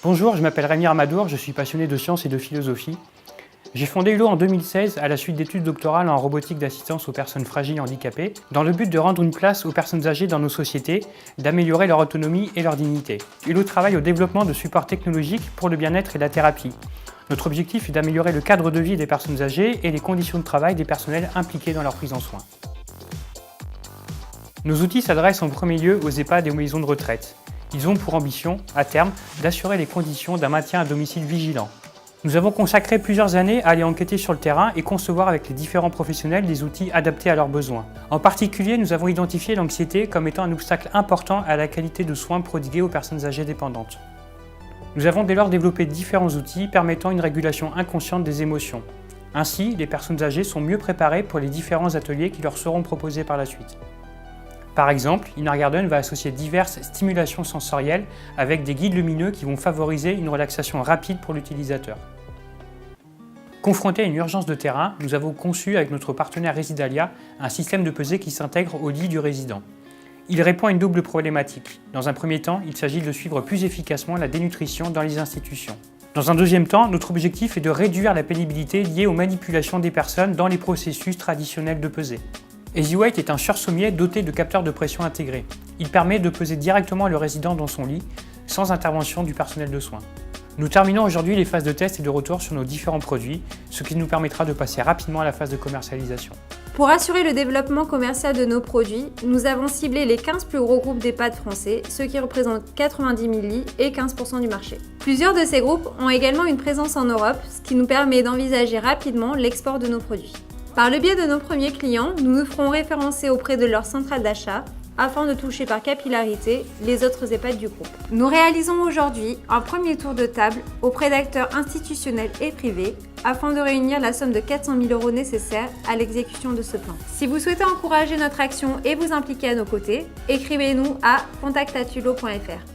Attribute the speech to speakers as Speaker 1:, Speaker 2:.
Speaker 1: Bonjour, je m'appelle Rémi Armadour, je suis passionné de sciences et de philosophie. J'ai fondé Hulot en 2016 à la suite d'études doctorales en robotique d'assistance aux personnes fragiles et handicapées, dans le but de rendre une place aux personnes âgées dans nos sociétés, d'améliorer leur autonomie et leur dignité. Hulot travaille au développement de supports technologiques pour le bien-être et la thérapie. Notre objectif est d'améliorer le cadre de vie des personnes âgées et les conditions de travail des personnels impliqués dans leur prise en soin. Nos outils s'adressent en premier lieu aux EHPAD et aux maisons de retraite. Ils ont pour ambition, à terme, d'assurer les conditions d'un maintien à domicile vigilant. Nous avons consacré plusieurs années à aller enquêter sur le terrain et concevoir avec les différents professionnels des outils adaptés à leurs besoins. En particulier, nous avons identifié l'anxiété comme étant un obstacle important à la qualité de soins prodigués aux personnes âgées dépendantes. Nous avons dès lors développé différents outils permettant une régulation inconsciente des émotions. Ainsi, les personnes âgées sont mieux préparées pour les différents ateliers qui leur seront proposés par la suite. Par exemple, Inner Garden va associer diverses stimulations sensorielles avec des guides lumineux qui vont favoriser une relaxation rapide pour l'utilisateur. Confrontés à une urgence de terrain, nous avons conçu avec notre partenaire Residalia un système de pesée qui s'intègre au lit du résident. Il répond à une double problématique. Dans un premier temps, il s'agit de suivre plus efficacement la dénutrition dans les institutions. Dans un deuxième temps, notre objectif est de réduire la pénibilité liée aux manipulations des personnes dans les processus traditionnels de pesée. EasyWeight est un sursommier doté de capteurs de pression intégrés. Il permet de peser directement le résident dans son lit, sans intervention du personnel de soins. Nous terminons aujourd'hui les phases de test et de retour sur nos différents produits, ce qui nous permettra de passer rapidement à la phase de commercialisation.
Speaker 2: Pour assurer le développement commercial de nos produits, nous avons ciblé les 15 plus gros groupes d'EHPAD français, ceux qui représentent 90 000 lits et 15% du marché. Plusieurs de ces groupes ont également une présence en Europe, ce qui nous permet d'envisager rapidement l'export de nos produits. Par le biais de nos premiers clients, nous nous ferons référencer auprès de leur centrale d'achat afin de toucher par capillarité les autres EHPAD du groupe. Nous réalisons aujourd'hui un premier tour de table auprès d'acteurs institutionnels et privés afin de réunir la somme de 400 000 € nécessaire à l'exécution de ce plan. Si vous souhaitez encourager notre action et vous impliquer à nos côtés, écrivez-nous à contact@hulot.fr.